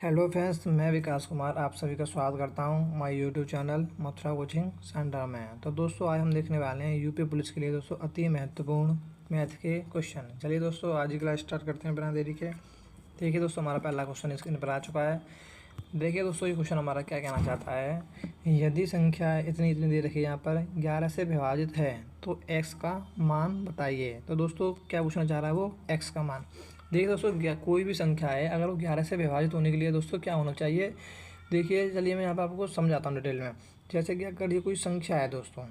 Hello friends, मैं विकास कुमार आप सभी का स्वागत करता हूं my YouTube channel Mathura coaching centre में। तो दोस्तों, आज हम देखने वाले हैं यूपी पुलिस के लिए दोस्तों अति महत्वपूर्ण मैथ के क्वेश्चन। चलिए दोस्तों, आज की क्लास स्टार्ट करते हैं बिना देरी के। देखिए दोस्तों, हमारा पहला क्वेश्चन स्क्रीन पर आ चुका है। देखिए दोस्तों, ये क्वेश्चन हमारा क्या कहना चाहता है, यदि संख्या इतनी इतनी दे रखी है यहाँ पर 11 से विभाजित है तो x का मान बताइए। तो दोस्तों, क्या पूछना चाह रहा है वो x का मान। देखिए दोस्तों, कोई भी संख्या है अगर वो 11 से विभाजित होने के लिए दोस्तों क्या होना चाहिए। देखिए, चलिए मैं यहाँ पर आपको समझाता हूँ डिटेल में। जैसे कि अगर ये कोई संख्या है दोस्तों,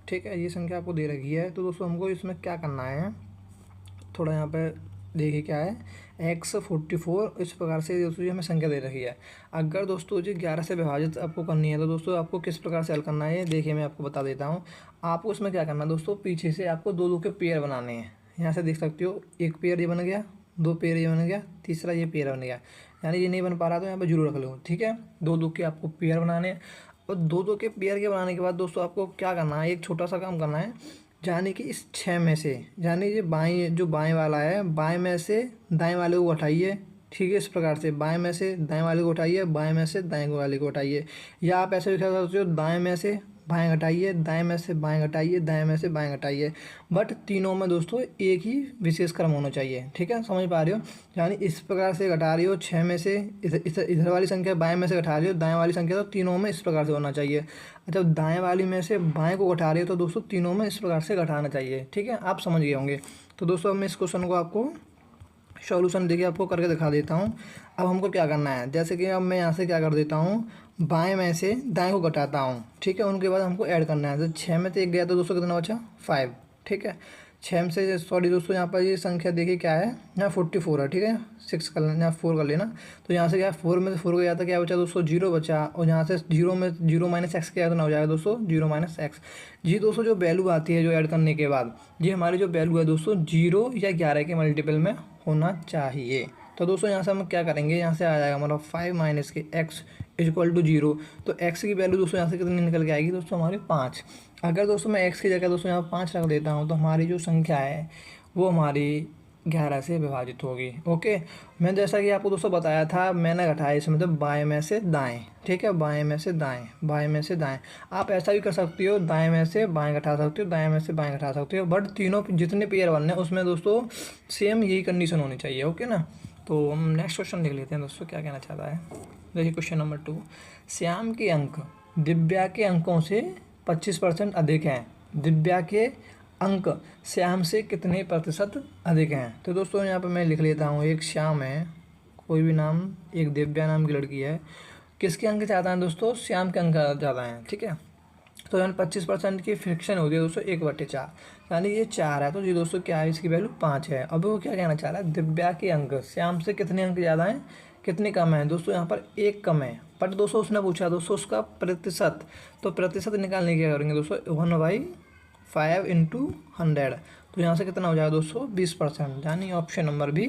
ठीक है, ये संख्या आपको दे रखी है, तो दोस्तों हमको इसमें क्या करना है, थोड़ा यहाँ पे देखिए क्या है, x44 इस प्रकार से दोस्तों ये हमें संख्या दे रखी है। अगर दोस्तों जी 11 से विभाजित आपको करनी है तो दोस्तों आपको किस प्रकार से हल करना है, देखिए मैं आपको बता देता हूँ। आपको इसमें क्या करना है दोस्तों, पीछे से आपको दो दो के पेयर बनाने हैं। यहाँ से देख सकते हो, एक पेयर ये बन गया, दो पेयर ये बन गया, तीसरा ये पेयर बन गया। यानी ये नहीं बन पा रहा तो यहाँ पर जरूर रख लो, ठीक है। दो दो के आपको पेयर बनाने हैं, और दो दो के पेयर के बनाने के बाद दोस्तों आपको क्या करना है, एक छोटा सा काम करना है। यानी कि इस 6 में से, यानी ये बाएं जो बाएं वाला है, बाएं में से दाएं वाले को उठाइए, ठीक है। इस प्रकार से बाएं में से दाएं वाले को उठाइए, बाएं में से दाएं वाले को उठाइए, या आप ऐसे भी कर सकते हो, दाएं में से बाएं घटाइए, दाएं में से बाएं घटाइए, दाएं में से बाएं घटाइए। बट तीनों में दोस्तों एक ही विशेष क्रम होना चाहिए, ठीक है, समझ पा रहे हो। यानी इस प्रकार से घटा रही हो 6 में से, इधर वाली संख्या बाएं में से घटा रही हो दाएं वाली संख्या, तो तीनों में इस प्रकार से होना चाहिए। जब दाएं वाली में से बाएं को घटा रही हो तो दोस्तों तीनों में इस प्रकार से घटाना चाहिए, ठीक है, आप समझ गए होंगे। तो दोस्तों, मैं इस क्वेश्चन को आपको सॉल्यूशन देखिए आपको करके दिखा देता हूँ। अब हमको क्या करना है, जैसे कि अब मैं यहाँ से क्या कर देता हूँ, बाएं में से दाएं को घटाता हूँ, ठीक है। उनके बाद हमको ऐड करना है, तो 6 में से एक गया तो दोस्तों कितना बचा, 5, ठीक है। 6 में से, सॉरी दोस्तों, यहाँ पर ये संख्या देखिए क्या है, यहाँ 44 है, ठीक है। 6 कर लेना, यहाँ 4 कर लेना। तो यहाँ से क्या है, 4 में से 4 गया था, क्या बचा दोस्तों, 0 बचा। और यहाँ से 0 में 0 माइनस एक्स क्या हो जाएगा दोस्तों, 0 माइनस एक्स। जी दोस्तों, जो वैल्यू आती है जो ऐड करने के बाद, ये हमारी जो वैल्यू है दोस्तों 0 या 11 के मल्टीपल में होना चाहिए। तो दोस्तों यहाँ से हम क्या करेंगे, यहाँ से आ जाएगा हमारा 5 माइनस के एक्स इक्वल टू 0। तो एक्स की वैल्यू दोस्तों यहाँ से कितनी निकल के आएगी दोस्तों, हमारी 5। अगर दोस्तों मैं एक्स की जगह दोस्तों यहाँ 5 रख देता हूँ तो हमारी जो संख्या है वो हमारी 11 से विभाजित होगी। ओके, मैं जैसा कि आपको दोस्तों बताया था, मैंने घटाया इसमें मतलब बाएं में से दाएं, ठीक है, बाएं में से दाएं, बाएं में से दाएं। आप ऐसा भी कर सकते हो, दाएं में से बाएं घटा सकते हो, दाएं में से बाएं घटा सकते हो, बट तीनों जितने पेयर बनने उसमें दोस्तों सेम यही कंडीशन होनी चाहिए, ओके ना। तो हम नेक्स्ट क्वेश्चन देख लेते हैं दोस्तों क्या कहना चाहता है। देखिए क्वेश्चन नंबर 2, श्याम के अंक दिव्या के अंकों से 25% अधिक हैं। दिव्या के अंक श्याम से कितने प्रतिशत अधिक हैं। तो दोस्तों यहाँ पर मैं लिख लेता हूँ, एक श्याम है, कोई भी नाम, एक दिव्या नाम की लड़की है। किसके अंक ज़्यादा हैं दोस्तों, श्याम के अंक ज़्यादा हैं, ठीक है। तो यानी 25% की फ्रिक्शन हो गई दोस्तों 1/4, यानी ये 4 है, तो जी दोस्तों क्या है, इसकी वैल्यू 5 है। अब वो क्या कहना चाह रहा है, दिव्या के अंक श्याम से कितने अंक ज़्यादा हैं, कितने कम हैं दोस्तों, यहाँ पर 1 कम है। बट दोस्तों उसने पूछा दोस्तों उसका प्रतिशत, तो प्रतिशत निकालने क्या करेंगे दोस्तों, 1/5 इंटू 100। तो यहाँ से कितना हो जाएगा दोस्तों, 20%, यानी ऑप्शन नंबर भी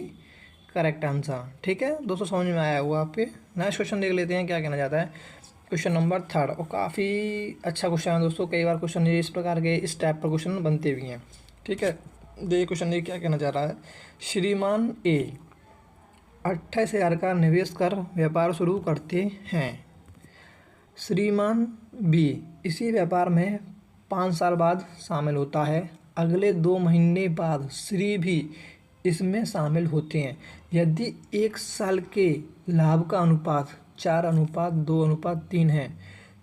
करेक्ट आंसर, ठीक है दोस्तों, समझ में आया हुआ आपके। नेक्स्ट क्वेश्चन देख लेते हैं क्या कहना चाहता है। क्वेश्चन नंबर 3, और काफ़ी अच्छा क्वेश्चन है दोस्तों, कई बार क्वेश्चन इस प्रकार के इस टाइप पर क्वेश्चन बनते भी हैं, ठीक है। देखिए क्वेश्चन ये क्या कहना चाह रहा है, श्रीमान ए 28,000 का निवेश कर व्यापार शुरू करते हैं। श्रीमान बी इसी व्यापार में 5 साल बाद शामिल होता है। अगले 2 महीने बाद श्री भी इसमें शामिल होते हैं। यदि 1 साल के लाभ का अनुपात 4:2:3 है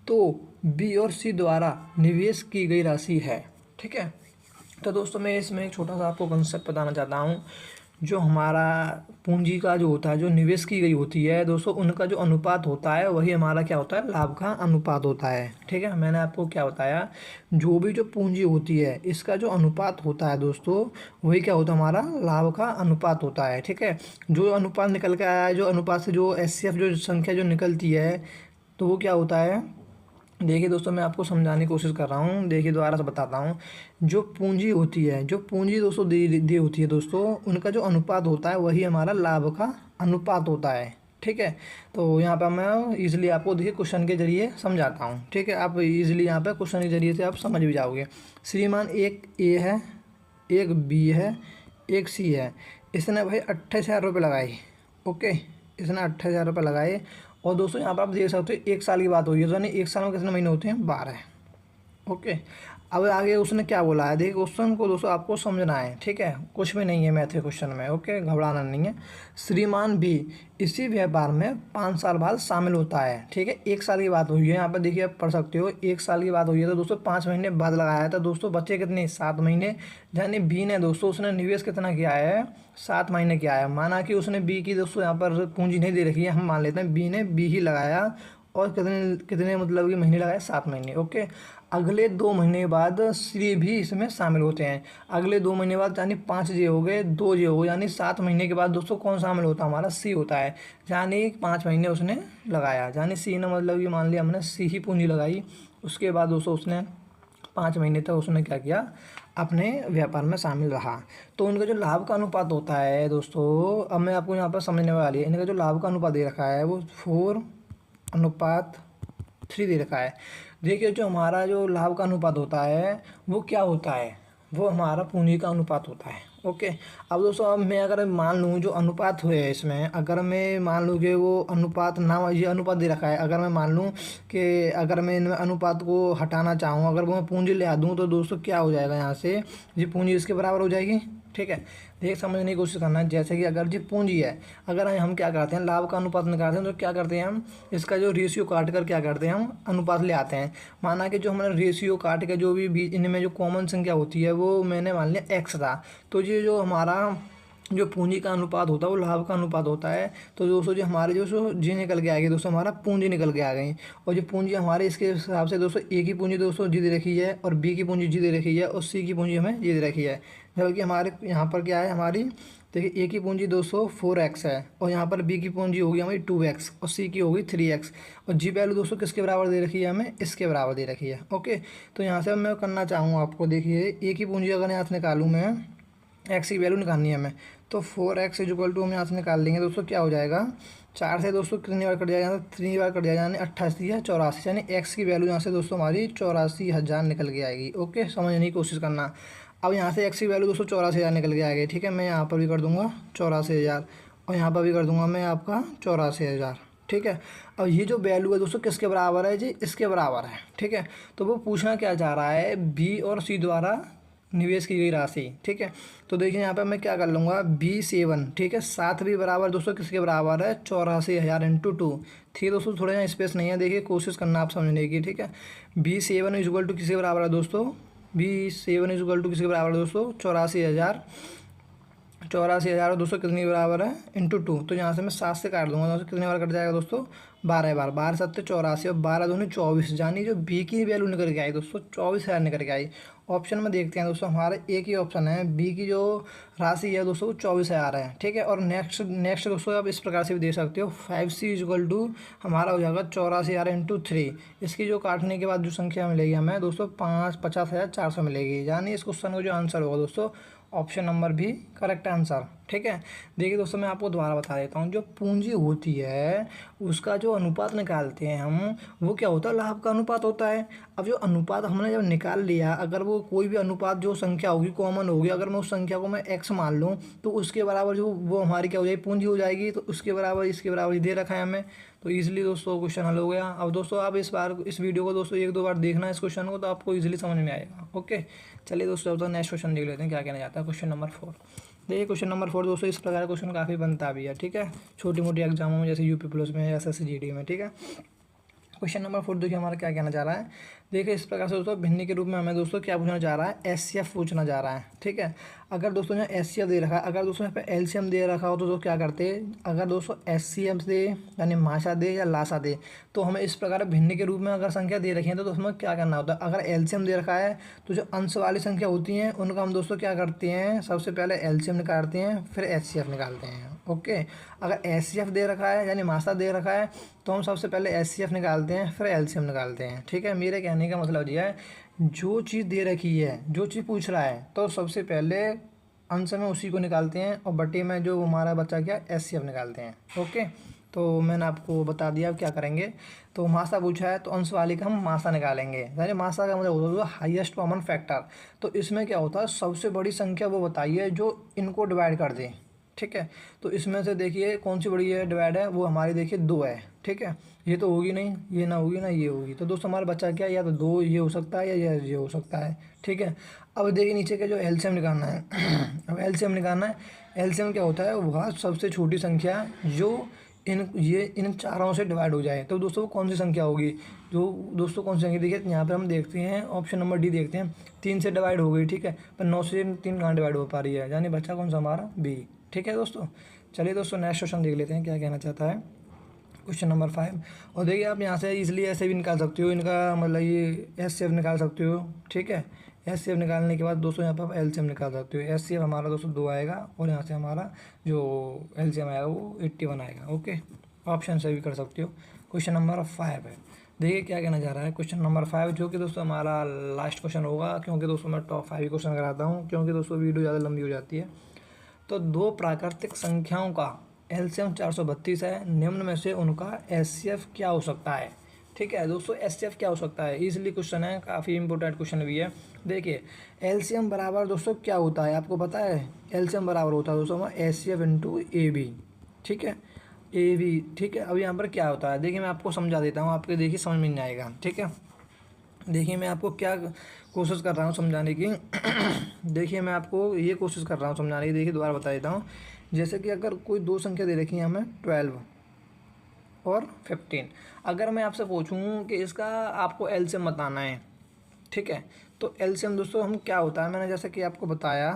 तो बी और सी द्वारा निवेश की गई राशि है, ठीक है। तो दोस्तों मैं इसमें एक छोटा सा आपको कंसेप्ट बताना चाहता हूँ। जो हमारा पूंजी का जो होता है, जो निवेश की गई होती है दोस्तों, उनका जो अनुपात होता है वही हमारा क्या होता है, लाभ का अनुपात होता है, ठीक है। मैंने आपको क्या बताया, जो भी जो पूंजी होती है इसका जो अनुपात होता है दोस्तों, वही क्या होता है, हमारा लाभ का अनुपात होता है, ठीक है। जो अनुपात निकल के आया है, जो अनुपात से जो एचसीएफ जो संख्या जो निकलती है, तो वो क्या होता है, देखिए दोस्तों मैं आपको समझाने की कोशिश कर रहा हूँ, देखिए दोबारा से बताता हूँ। जो पूंजी होती है, जो पूंजी दोस्तों दी होती है दोस्तों, उनका जो अनुपात होता है वही हमारा लाभ का अनुपात होता है, ठीक है। तो यहाँ पर मैं इजीली आपको देखिए क्वेश्चन के जरिए समझाता हूँ, ठीक है। आप इजीली यहाँ पर क्वेश्चन के जरिए से आप समझ भी जाओगे। श्रीमान एक ए है, एक बी है, एक सी है। इसने भाई 28,000 रुपये लगाए, ओके। इसने 28,000 रुपये लगाए। और दोस्तों यहाँ पर आप देख सकते हो 1 साल की बात हुई है, तो यानी 1 साल में कितने महीने होते हैं, 12। ओके, अब आगे उसने क्या बोला है, देखिए क्वेश्चन को दोस्तों आपको समझना है, ठीक है, कुछ भी नहीं है मैथ के क्वेश्चन में। ओके, घबराना नहीं है। श्रीमान भी इसी व्यापार में 5 साल बाद शामिल होता है, ठीक है। 1 साल की बात हुई है, यहाँ पर देखिए आप पढ़ सकते हो, 1 साल की बात हुई है, तो दोस्तों 5 महीने बाद लगाया था दोस्तों, बच्चे कितने, 7 महीने। यानी बी ने दोस्तों उसने निवेश कितना किया है, 7 महीने किया है। माना कि उसने बी की दोस्तों यहाँ पर पूंजी नहीं दे रखी है, हम मान लेते हैं बी ने बी ही लगाया, और कितने कितने मतलब कि महीने लगाए, 7 महीने। ओके, अगले 2 महीने बाद सी भी इसमें शामिल होते हैं। अगले 2 महीने बाद यानी 5 जे हो गए, 2 जे हो गए, यानी 7 महीने के बाद दोस्तों कौन शामिल होता है, हमारा सी होता है। यानी 5 महीने उसने लगाया, यानी सी ने मतलब कि मान लिया हमने सी ही पूंजी लगाई। उसके बाद दोस्तों उसने 5 महीने तक उसने क्या किया, अपने व्यापार में शामिल रहा। तो उनका जो लाभ का अनुपात होता है दोस्तों, अब मैं आपको यहाँ पर समझने वाली है, इनका जो लाभ का अनुपात दे रखा है वो 4:3 दे रखा है। देखिए जो हमारा जो लाभ का अनुपात होता है वो क्या होता है, वो हमारा पूंजी का अनुपात होता है। ओके, अब दोस्तों अब मैं अगर मान लूँ जो अनुपात हुए है इसमें, अगर मैं मान लूँ कि वो अनुपात ना, ये अनुपात दे रखा है, अगर मैं मान लूँ कि अगर मैं इनमें अनुपात को हटाना चाहूँ, अगर वो मैं पूंजी ले आ दूँ, तो दोस्तों क्या हो जाएगा, यहाँ से ये पूंजी इसके बराबर हो जाएगी। ठीक है, देख समझने की कोशिश करना है। जैसे कि अगर जी पूंजी है, अगर हम क्या करते हैं, लाभ का अनुपात निकालते हैं, तो क्या करते हैं हम, इसका जो रेशियो काट कर क्या करते हैं, हम अनुपात ले आते हैं। माना कि जो हमारा रेशियो काट के जो भी इनमें जो कॉमन संख्या होती है वो मैंने मान लिया x था, तो ये जो हमारा जो पूंजी का अनुपात होता है वो लाभ का अनुपात होता है। तो दोस्तों जो हमारे जो जी निकल के आ गई दोस्तों, हमारा पूंजी निकल के आ गई। और जो पूंजी हमारे इसके हिसाब से दोस्तों, ए की पूंजी दोस्तों जी दे रखी है, और बी की पूंजी जी दे रखी है, और सी की पूंजी हमें जी दे रखी है। जबकि हमारे यहाँ पर क्या है, हमारी देखिए ए की पूंजी दोस्तों 4x है, और यहाँ पर बी की पूंजी होगी हमारी 2x, और सी की होगी 3x, और जी वैल्यू दोस्तों किसके बराबर दे रखी है, हमें इसके बराबर दे रखी है। ओके, तो यहाँ से मैं करना चाहूँगा आपको, देखिए ए की पूंजी अगर यहाँ से निकालूँ मैं, एक्स की वैल्यू निकालनी है हमें, तो 4x इक्वल टू हम यहाँ से निकाल लेंगे दोस्तों, क्या हो जाएगा, 4 से दोस्तों कितनी बार कट जाएगा, यहाँ से 3 बार कट जाएगा, यानी 88 है 84, यानी एक्स की वैल्यू यहाँ से दोस्तों हमारी 84,000 निकल के आएगी। ओके, समझने की कोशिश करना। अब यहाँ से एक्स की वैल्यू दोस्तों 84,000 निकल के आएगी। ठीक है, मैं यहाँ पर भी कर दूँगा 84,000, और यहाँ पर भी कर दूँगा मैं आपका 84,000। ठीक है, अब ये जो वैल्यू है दोस्तों किसके बराबर है जी, इसके बराबर है। ठीक है, तो वो पूछना क्या चाह रहा है, बी और सी द्वारा निवेश की गई राशि। ठीक है, तो देखिए यहाँ पे मैं क्या कर लूँगा, B7, ठीक है, 7 भी बराबर दोस्तों किसके बराबर है, 84,000 इंटू 2। ठीक है दोस्तों, थोड़ा यहाँ स्पेस नहीं है, देखिए कोशिश करना आप समझने की। ठीक है, B7 इक्वल टू किसके बराबर है दोस्तों, B7 इक्वल टू किसके बराबर है दोस्तों, 84,000, 84,000 दोस्तों कितनी बराबर है, इंटू 2। तो यहाँ से मैं 7 से काट दूंगा, दोस्तों कितने बार कट जाएगा दोस्तों, 12 बार, 12 7 84, और 12 दूनी 24, यानी जो बी की वैल्यू निकल के आई दोस्तों 24,000 निकल के आई। ऑप्शन में देखते हैं दोस्तों, हमारा एक ही ऑप्शन है, बी की जो राशि है दोस्तों वो 24,000 है। ठीक है, और नेक्स्ट दोस्तों आप इस प्रकार से भी देख सकते हो, 5C इक्वल टू हमारा हो जाएगा 84,000 इंटू 3। इसकी जो काटने के बाद जो संख्या मिलेगी हमें दोस्तों 50,400 मिलेगी। यानी इस क्वेश्चन का जो आंसर होगा दोस्तों ऑप्शन नंबर भी करेक्ट आंसर। ठीक है, देखिए दोस्तों मैं आपको दोबारा बता देता हूँ, जो पूंजी होती है उसका जो अनुपात निकालते हैं हम, वो क्या होता है, लाभ का अनुपात होता है। अब जो अनुपात हमने जब निकाल लिया, अगर वो कोई भी अनुपात जो संख्या होगी कॉमन होगी, अगर मैं उस संख्या को मैं x मान लूँ, तो उसके बराबर जो वो हमारी क्या हो जाएगी, पूंजी हो जाएगी। तो उसके बराबर इसके बराबर दे रखा है हमें, तो ईजिली दोस्तों क्वेश्चन हल हो गया। अब दोस्तों आप इस वीडियो को दोस्तों 1-2 बार देखना इस क्वेश्चन को, तो आपको ईजिली समझ में आएगा। ओके, चलिए दोस्तों अब तो नेक्स्ट क्वेश्चन देख लेते हैं क्या कहना चाहता है। क्वेश्चन नंबर 4, देखिए क्वेश्चन नंबर 4 दोस्तों इस प्रकार क्वेश्चन काफ़ी बनता भी है। ठीक है, छोटी मोटी एग्जामों में जैसे यूपी पुलिस में, SSC GD में। ठीक है, क्वेश्चन नंबर 4 देखिए हमारा क्या कहना चाह रहा है। देखिए इस प्रकार से दोस्तों भिन्न के रूप में हमें दोस्तों क्या पूछना चाह रहा है, SCF पूछना चाह रहा है। ठीक है, अगर दोस्तों यहाँ SCF दे रखा है, अगर दोस्तों यहाँ पे LCM दे रखा हो तो क्या करते हैं, अगर दोस्तों SCM दे यानी माशा दे या लाशा दे, तो हमें इस प्रकार भिन्न के रूप में अगर संख्या दे रखी है तो हमें क्या करना होता है, अगर LCM दे रखा है तो जो अंश वाली संख्या होती हैं उनका हम दोस्तों क्या करते हैं, सबसे पहले LCM निकालते हैं, फिर SCF निकालते हैं। ओके, अगर SCF दे रखा है यानी माशा दे रखा है तो हम सबसे पहले SCF निकालते हैं, फिर LCM निकालते हैं। ठीक है, मेरे कहने का मतलब ये है, जो चीज़ दे रखी है, जो चीज़ पूछ रहा है, तो सबसे पहले अंश में उसी को निकालते हैं, और बटे में जो हमारा बच्चा क्या SCF निकालते हैं। ओके, तो मैंने आपको बता दिया अब क्या करेंगे। तो माशा पूछा है तो अंश वाली का हम माशा निकालेंगे, यानी माशा का मतलब होता है हाईएस्ट कॉमन फैक्टर। तो इसमें क्या होता है, सबसे बड़ी संख्या वो बताइए जो इनको डिवाइड कर दे। ठीक है। तो इसमें से देखिए कौन सी बड़ी है डिवाइड है, वो हमारी देखिए 2 है, ठीक है। ये तो होगी नहीं, ये ना होगी ना ये होगी, तो दोस्तों हमारा बच्चा क्या है, या तो 2 ये हो सकता है या ये हो सकता है, ठीक है। अब देखिए नीचे के जो एलसीएम निकालना है अब एलसीएम निकालना है। एलसीएम क्या होता है, वह सबसे छोटी संख्या जो इन चारों से डिवाइड हो जाए। तो दोस्तों वो कौन सी संख्या होगी, जो दोस्तों कौन सी संख्या, देखिए यहाँ पर हम देखते हैं ऑप्शन नंबर डी देखते हैं, 3 से डिवाइड हो गई, ठीक है। पर 9 से 3 कहाँ डिवाइड हो पा रही है, यानी बच्चा कौन सा हमारा बी, ठीक है दोस्तों। चलिए दोस्तों नेक्स्ट क्वेश्चन देख लेते हैं क्या कहना चाहता है, क्वेश्चन नंबर 5। और देखिए आप यहाँ से इसलिए ऐसे भी निकाल सकते हो, इनका मतलब ये एस सी एफ निकाल सकते हो, ठीक है। एस सी एफ निकालने के बाद दोस्तों यहाँ पर आप एल सी एम निकाल सकते हो। एस सी एफ हमारा दोस्तों 2 आएगा और यहाँ से हमारा जो एल सी एम आएगा वो 81 आएगा, ओके। ऑप्शन से भी कर सकते हो। क्वेश्चन नंबर 5 है, देखिए क्या कहना चाह रहा है क्वेश्चन नंबर 5, जो कि दोस्तों हमारा लास्ट क्वेश्चन होगा, क्योंकि दोस्तों मैं टॉप 5 क्वेश्चन कराता हूँ, क्योंकि दोस्तों वीडियो ज़्यादा लंबी हो जाती है। तो 2 प्राकृतिक संख्याओं का एलसीएम 432 है, निम्न में से उनका एचसीएफ क्या हो सकता है, ठीक है दोस्तों। एचसीएफ क्या हो सकता है, इजीली क्वेश्चन है, काफ़ी इंपॉर्टेंट क्वेश्चन भी है। देखिए एलसीएम बराबर दोस्तों क्या होता है, आपको पता है। एलसीएम बराबर होता है दोस्तों एचसीएफ इंटू ए बी, ठीक है, ए बी, ठीक है। अब यहाँ पर क्या होता है, देखिए मैं आपको समझा देता हूँ, आपके देखिए समझ में नहीं आएगा, ठीक है। देखिए मैं आपको क्या कोशिश कर रहा हूँ समझाने की देखिए मैं आपको ये कोशिश कर रहा हूँ समझाने की, देखिए दोबारा बता देता हूँ। जैसे कि अगर कोई 2 संख्या दे रखी है हमें 12 और 15, अगर मैं आपसे पूछूँ कि इसका आपको एलसीएम बताना है, ठीक है। तो एलसीएम दोस्तों हम क्या होता है, मैंने जैसे कि आपको बताया,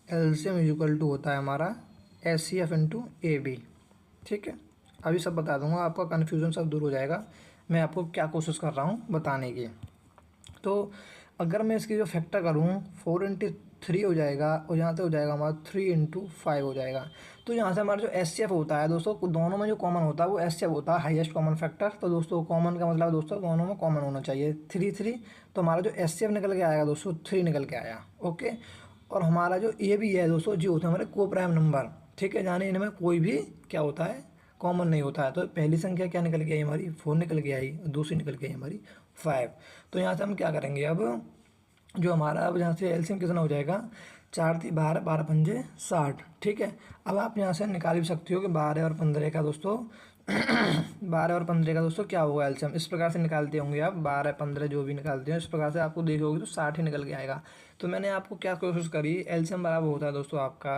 एलसीएम इज इक्वल टू होता है हमारा H C F into A B, ठीक है। अभी सब बता दूंगा, आपका कन्फ्यूज़न सब दूर हो जाएगा, मैं आपको क्या कोशिश कर रहा हूँ बताने की। तो अगर मैं इसकी जो फैक्टर करूँ 4 इंटू 3 हो जाएगा, और यहाँ से हो जाएगा हमारा 3 इंटू 5 हो जाएगा। तो यहाँ से हमारा जो एस सी एफ होता है दोस्तों, दोनों में जो कॉमन होता है वो एस सी एफ होता है, हाईएस्ट कॉमन फैक्टर। तो दोस्तों कॉमन का मतलब दोस्तों दोनों में कॉमन होना चाहिए 3 तो हमारा जो एस सी एफ निकल के आएगा दोस्तों 3 निकल के आया, ओके। और हमारा जो ए भी है दोस्तों जी होता है हमारे को प्राइम नंबर, ठीक है, यानी इनमें कोई भी क्या होता है कॉमन नहीं होता है। तो पहली संख्या क्या निकल के आई हमारी 4 निकल के आई, दूसरी निकल के आई हमारी 5। तो यहाँ से हम क्या करेंगे, अब जो हमारा अब यहाँ से एलसीएम कितना हो जाएगा, 4 × 3 = 12, 12 × 5 = 60, ठीक है। अब आप यहाँ से निकाल भी सकते हो कि 12 और 15 का दोस्तों 12 और 15 का दोस्तों क्या होगा एलसीएम, इस प्रकार से निकालते होंगे आप, 12 15 जो भी निकालते हो इस प्रकार से आपको देखोगे तो 60 ही निकल के आएगा। तो मैंने आपको क्या कोशिश करी, एलसीएम बराबर होता है दोस्तों आपका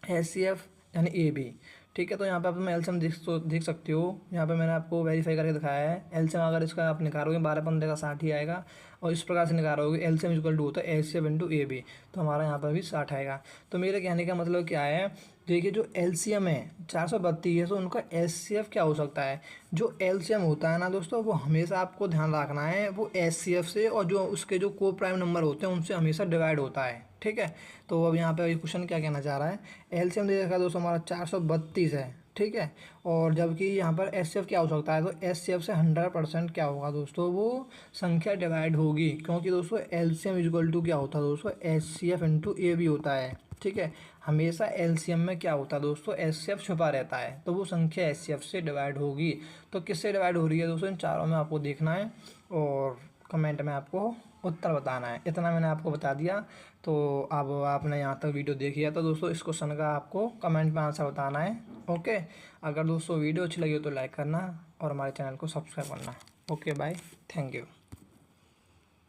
एच सी एफ यानी ए बी, ठीक है। तो यहाँ पे आप एलसीएम देख सकते हो, यहाँ पे मैंने आपको वेरीफाई करके दिखाया है। एलसीएम अगर इसका आप निकालोगे 12 15 का 60 ही आएगा, और इस प्रकार से निकालोगे एलसीएम इक्वल टू होता है H C F into A B, तो हमारा यहाँ पर भी 60 आएगा। तो मेरे कहने का मतलब क्या है, देखिए जो एलसीएम है 432 है, तो उनका एचसीएफ क्या हो सकता है। जो एलसीएम होता है ना दोस्तों, वो हमेशा आपको ध्यान रखना है वो एचसीएफ से और जो उसके जो को प्राइम नंबर होते हैं उनसे हमेशा डिवाइड होता है, ठीक है। तो अब यहाँ पे क्वेश्चन क्या कहना चाह रहा है, एलसीएम दे रखा है दोस्तों हमारा 432 है, ठीक है। और जबकि यहाँ पर एचसीएफ क्या हो सकता है, तो एचसीएफ से 100% क्या होगा दोस्तों, वो संख्या डिवाइड होगी, क्योंकि दोस्तों एलसीएम इक्वल टू क्या होता है दोस्तों एचसीएफ इंटू ए बी होता है, ठीक है। हमेशा एलसीएम में क्या होता है दोस्तों एचसीएफ छुपा रहता है, तो वो संख्या एचसीएफ से डिवाइड होगी। तो किससे डिवाइड हो रही है दोस्तों, इन चारों में आपको देखना है और कमेंट में आपको उत्तर बताना है। इतना मैंने आपको बता दिया। तो अब आपने यहाँ तक वीडियो देखी है तो दोस्तों इस क्वेश्चन का आपको कमेंट में आंसर बताना है, ओके। अगर दोस्तों वीडियो अच्छी लगी हो तो लाइक करना और हमारे चैनल को सब्सक्राइब करना, ओके बाय, थैंक यू।